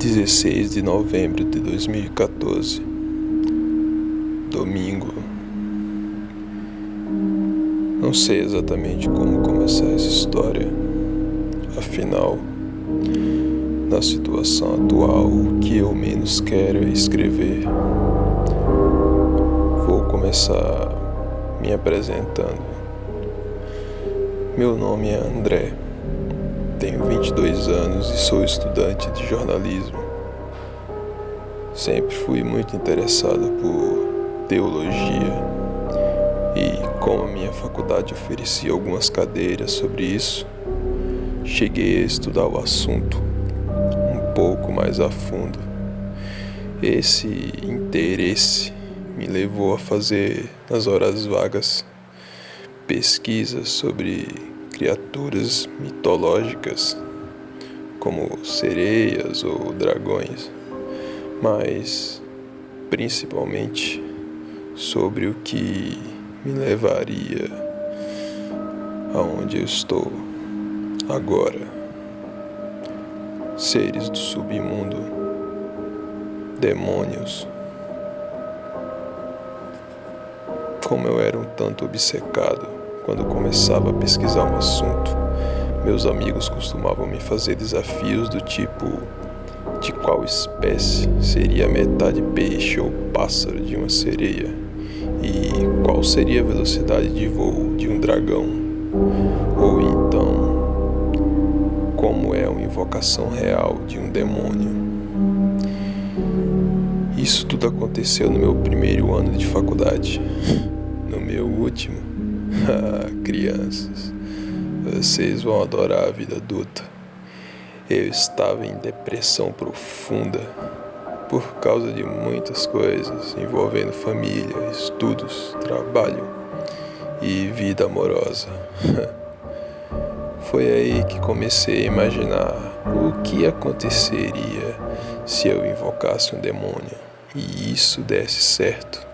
16 de novembro de 2014, domingo. Não sei exatamente como começar essa história, afinal, na situação atual, o que eu menos quero é escrever. Vou começar me apresentando. Meu nome é André, tenho 22 anos e sou estudante de jornalismo. Sempre fui muito interessado por teologia e, como a minha faculdade oferecia algumas cadeiras sobre isso, cheguei a estudar o assunto um pouco mais a fundo. Esse interesse me levou a fazer, nas horas vagas, pesquisas sobre criaturas mitológicas, como sereias ou dragões, mas principalmente sobre o que me levaria aonde eu estou agora. Seres do submundo, demônios. Como eu era um tanto obcecado quando começava a pesquisar um assunto, meus amigos costumavam me fazer desafios do tipo: de qual espécie seria a metade peixe ou pássaro de uma sereia? E qual seria a velocidade de voo de um dragão? Ou então, como é uma invocação real de um demônio? Isso tudo aconteceu no meu primeiro ano de faculdade. No meu último, crianças, vocês vão adorar a vida adulta. Eu estava em depressão profunda por causa de muitas coisas envolvendo família, estudos, trabalho e vida amorosa. Foi aí que comecei a imaginar o que aconteceria se eu invocasse um demônio e isso desse certo.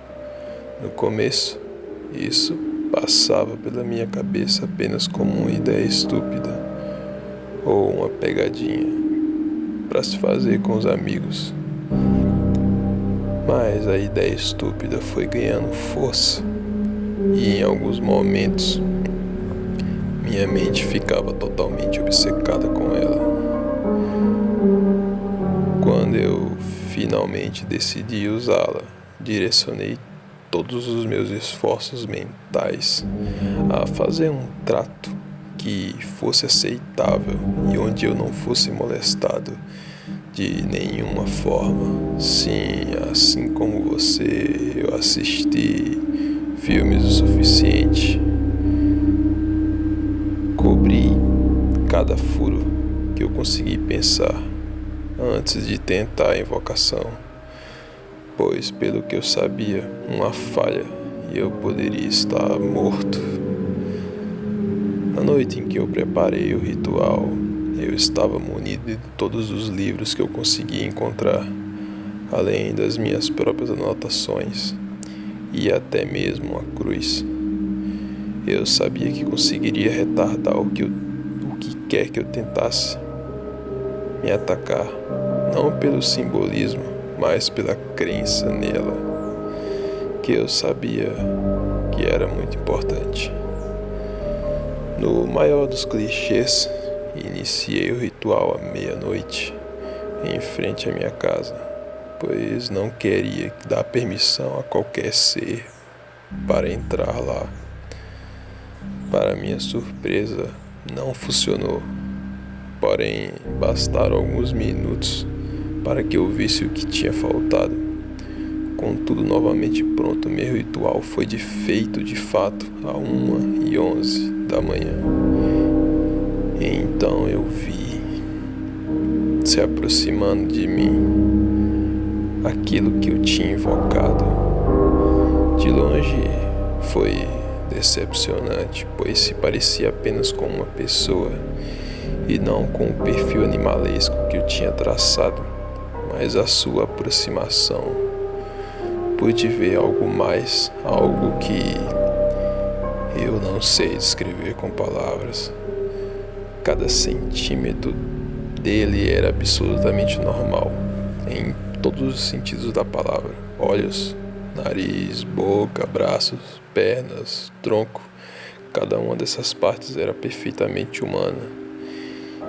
No começo, isso passava pela minha cabeça apenas como uma ideia estúpida ou uma pegadinha para se fazer com os amigos. Mas a ideia estúpida foi ganhando força e em alguns momentos minha mente ficava totalmente obcecada com ela. Quando eu finalmente decidi usá-la, direcionei todos os meus esforços mentais a fazer um trato que fosse aceitável e onde eu não fosse molestado de nenhuma forma. Sim, assim como você, eu assisti filmes o suficiente. Cobri cada furo que eu consegui pensar antes de tentar a invocação, pois, pelo que eu sabia, uma falha e eu poderia estar morto. Na noite em que eu preparei o ritual, eu estava munido de todos os livros que eu conseguia encontrar, além das minhas próprias anotações e até mesmo a cruz. Eu sabia que conseguiria retardar o que quer que eu tentasse me atacar, não pelo simbolismo, mas pela crença nela, que eu sabia que era muito importante. No maior dos clichês, iniciei o ritual à meia-noite, em frente à minha casa, pois não queria dar permissão a qualquer ser para entrar lá. Para minha surpresa, não funcionou, porém bastaram alguns minutos para que eu visse o que tinha faltado. Com tudo novamente pronto, meu ritual foi feito de fato a 1h11 da manhã. E então eu vi, se aproximando de mim, aquilo que eu tinha invocado. De longe foi decepcionante, pois se parecia apenas com uma pessoa e não com o perfil animalesco que eu tinha traçado, mas a sua aproximação. Pude ver algo mais, algo que eu não sei descrever com palavras. Cada centímetro dele era absolutamente normal, em todos os sentidos da palavra: olhos, nariz, boca, braços, pernas, tronco. Cada uma dessas partes era perfeitamente humana,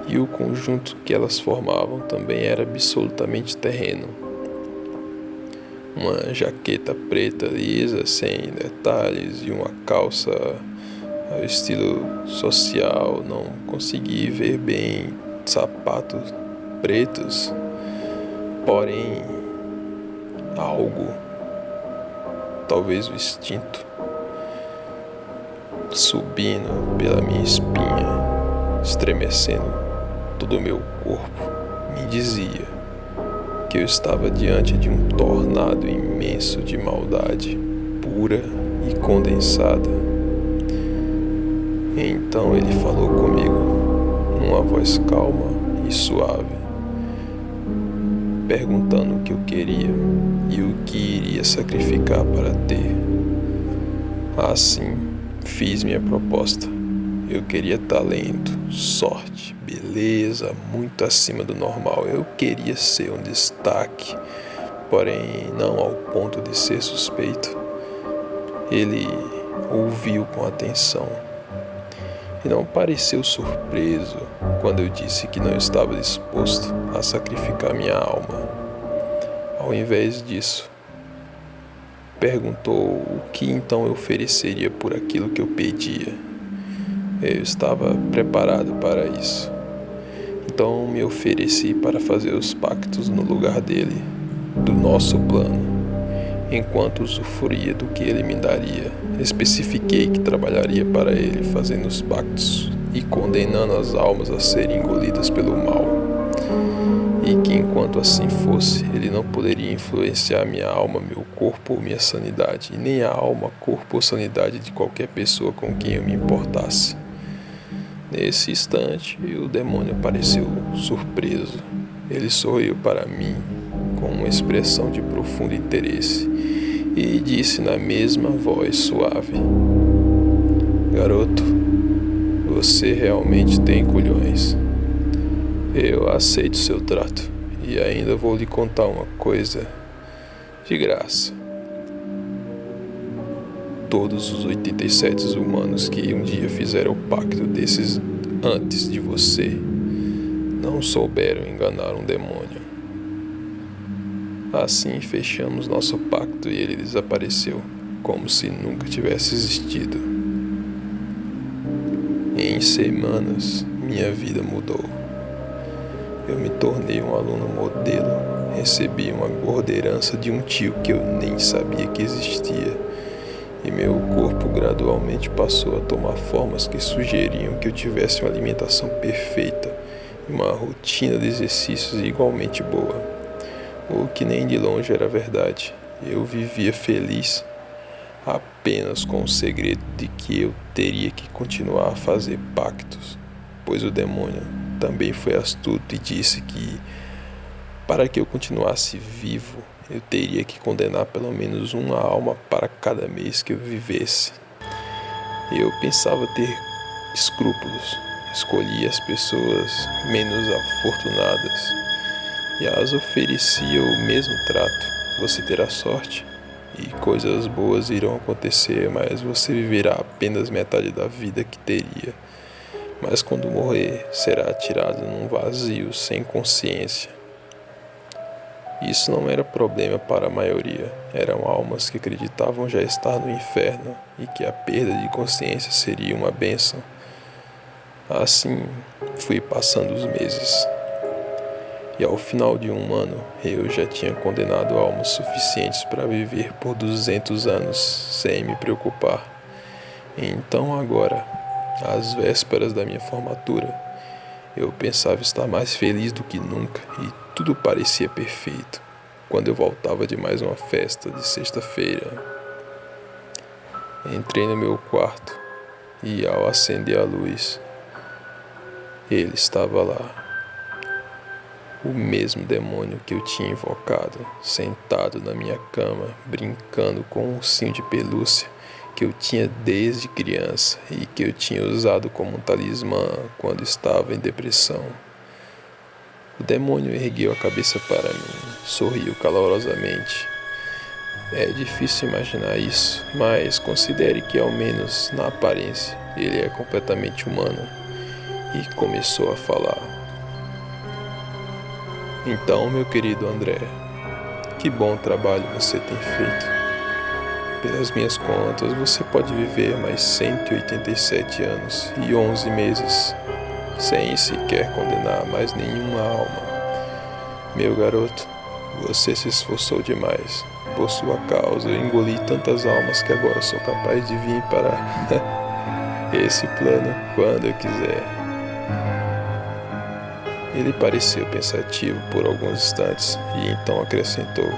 e o conjunto que elas formavam também era absolutamente terreno. Uma jaqueta preta lisa, sem detalhes, e uma calça ao estilo social. Não consegui ver bem sapatos pretos, porém algo, talvez o instinto, subindo pela minha espinha, estremecendo todo o meu corpo, me dizia que eu estava diante de um tornado imenso de maldade pura e condensada. Então ele falou comigo, numa voz calma e suave, perguntando o que eu queria e o que iria sacrificar para ter. Assim, fiz minha proposta. Eu queria talento, sorte, beleza, muito acima do normal. Eu queria ser um destaque, porém não ao ponto de ser suspeito. Ele ouviu com atenção e não pareceu surpreso quando eu disse que não estava disposto a sacrificar minha alma. Ao invés disso, perguntou o que então eu ofereceria por aquilo que eu pedia. Eu estava preparado para isso. Então me ofereci para fazer os pactos no lugar dele, do nosso plano, enquanto usufruía do que ele me daria. Especifiquei que trabalharia para ele, fazendo os pactos e condenando as almas a serem engolidas pelo mal, e que enquanto assim fosse, ele não poderia influenciar minha alma, meu corpo ou minha sanidade, e nem a alma, corpo ou sanidade de qualquer pessoa com quem eu me importasse. Nesse instante, o demônio pareceu surpreso. Ele sorriu para mim com uma expressão de profundo interesse e disse na mesma voz suave: "Garoto, você realmente tem culhões. Eu aceito seu trato e ainda vou lhe contar uma coisa de graça. Todos os 87 humanos que um dia fizeram o pacto desses antes de você não souberam enganar um demônio. Assim fechamos nosso pacto e ele desapareceu, como se nunca tivesse existido. Em semanas, minha vida mudou. Eu me tornei um aluno modelo, recebi uma gorda herança de um tio que eu nem sabia que existia, e meu corpo gradualmente passou a tomar formas que sugeriam que eu tivesse uma alimentação perfeita e uma rotina de exercícios igualmente boa, o que nem de longe era verdade. Eu vivia feliz apenas com o segredo de que eu teria que continuar a fazer pactos, pois o demônio também foi astuto e disse que, para que eu continuasse vivo, eu teria que condenar pelo menos uma alma para cada mês que eu vivesse. Eu pensava ter escrúpulos, escolhia as pessoas menos afortunadas e as oferecia o mesmo trato. Você terá sorte e coisas boas irão acontecer, mas você viverá apenas metade da vida que teria. Mas quando morrer, será atirado num vazio sem consciência. Isso não era problema para a maioria. Eram almas que acreditavam já estar no inferno e que a perda de consciência seria uma bênção. Assim, fui passando os meses. E ao final de um ano, eu já tinha condenado almas suficientes para viver por 200 anos sem me preocupar. Então agora, às vésperas da minha formatura, eu pensava estar mais feliz do que nunca e tudo parecia perfeito. Quando eu voltava de mais uma festa de sexta-feira, entrei no meu quarto e, ao acender a luz, ele estava lá. O mesmo demônio que eu tinha invocado, sentado na minha cama, brincando com um ursinho de pelúcia que eu tinha desde criança e que eu tinha usado como um talismã quando estava em depressão. O demônio ergueu a cabeça para mim, sorriu calorosamente. É difícil imaginar isso, mas considere que, ao menos na aparência, ele é completamente humano. E começou a falar. Então, meu querido André, que bom trabalho você tem feito. Pelas minhas contas, você pode viver mais 187 anos e 11 meses, sem sequer condenar mais nenhuma alma. Meu garoto, você se esforçou demais. Por sua causa, eu engoli tantas almas que agora sou capaz de vir para esse plano quando eu quiser. Ele pareceu pensativo por alguns instantes e então acrescentou.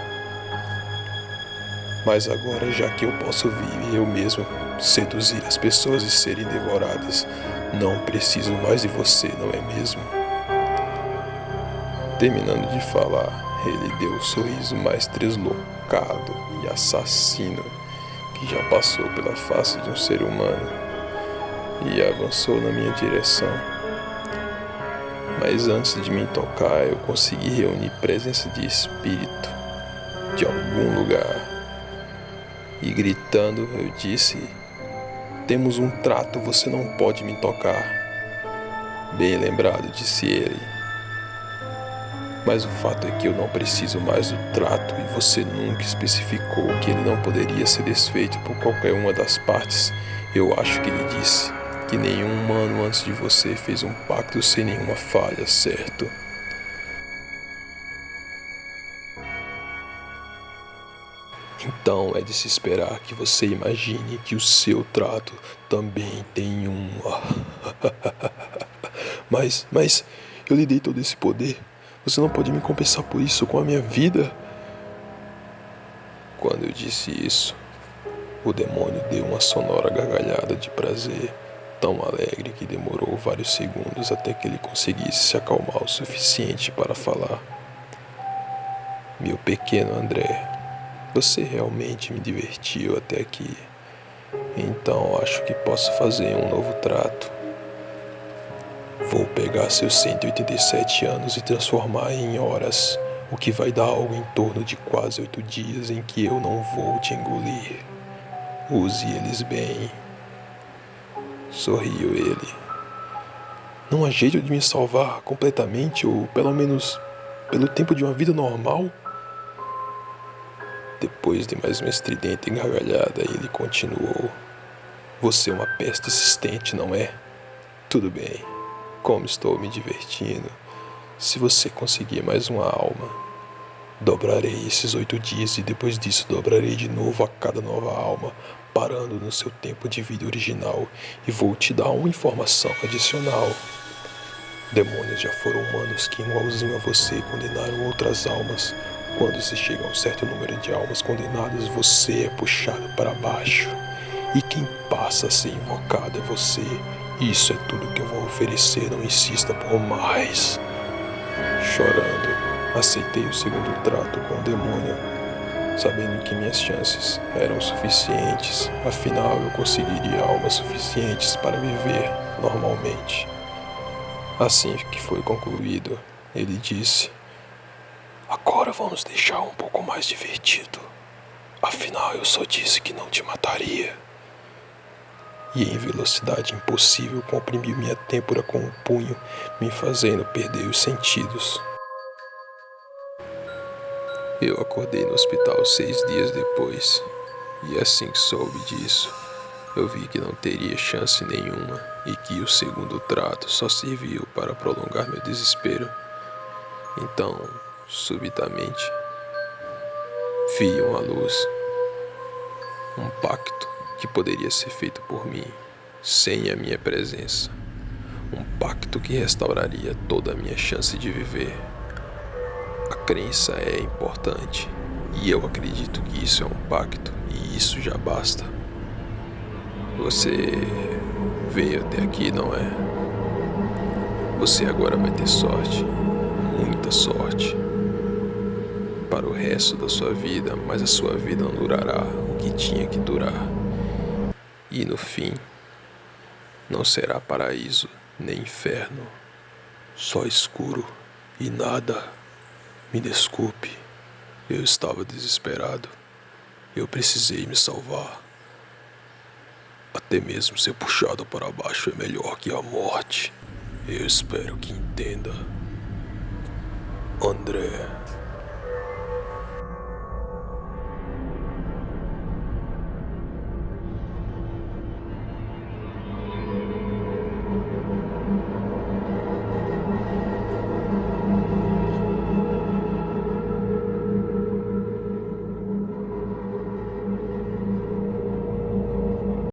Mas agora, já que eu posso vir eu mesmo seduzir as pessoas e serem devoradas, não preciso mais de você, não é mesmo? Terminando de falar, ele deu o sorriso mais deslocado e assassino que já passou pela face de um ser humano e avançou na minha direção. Mas antes de me tocar, eu consegui reunir presença de espírito de algum lugar. E gritando, eu disse: temos um trato, você não pode me tocar. Bem lembrado, disse ele. Mas o fato é que eu não preciso mais do trato e você nunca especificou que ele não poderia ser desfeito por qualquer uma das partes. Eu acho que ele disse que nenhum humano antes de você fez um pacto sem nenhuma falha, certo? Então é de se esperar que você imagine que o seu trato também tem um... Mas eu lhe dei todo esse poder. Você não pode me compensar por isso com a minha vida? Quando eu disse isso, o demônio deu uma sonora gargalhada de prazer, tão alegre que demorou vários segundos até que ele conseguisse se acalmar o suficiente para falar. Meu pequeno André, você realmente me divertiu até aqui. Então acho que posso fazer um novo trato. Vou pegar seus 187 anos e transformar em horas, o que vai dar algo em torno de quase 8 dias em que eu não vou te engolir. Use eles bem. Sorriu ele. Não há jeito de me salvar completamente, ou pelo menos pelo tempo de uma vida normal? Depois de mais uma estridente gargalhada, ele continuou. Você é uma peste existente, não é? Tudo bem. Como estou me divertindo. Se você conseguir mais uma alma, dobrarei esses 8 dias e depois disso dobrarei de novo a cada nova alma, parando no seu tempo de vida original, e vou te dar uma informação adicional. Demônios já foram humanos que, igualzinho a você, condenaram outras almas. Quando se chega a um certo número de almas condenadas, você é puxado para baixo. E quem passa a ser invocado é você. Isso é tudo que eu vou oferecer, não insista por mais. Chorando, aceitei o segundo trato com o demônio, sabendo que minhas chances eram suficientes. Afinal, eu conseguiria almas suficientes para viver normalmente. Assim que foi concluído, ele disse: agora vamos deixar um pouco mais divertido. Afinal, eu só disse que não te mataria. E em velocidade impossível comprimiu minha têmpora com o punho, me fazendo perder os sentidos. Eu acordei no hospital 6 dias depois, e assim que soube disso, eu vi que não teria chance nenhuma e que o segundo trato só serviu para prolongar meu desespero. Então, subitamente, vi uma luz, um pacto que poderia ser feito por mim, sem a minha presença. Um pacto que restauraria toda a minha chance de viver. A crença é importante, e eu acredito que isso é um pacto, e isso já basta. Você veio até aqui, não é? Você agora vai ter sorte, muita sorte, para o resto da sua vida, mas a sua vida não durará o que tinha que durar. E no fim, não será paraíso nem inferno, só escuro E nada. Me desculpe. Eu estava desesperado. Eu precisei me salvar. Até mesmo ser puxado para baixo é melhor que a morte. Eu espero que entenda. André.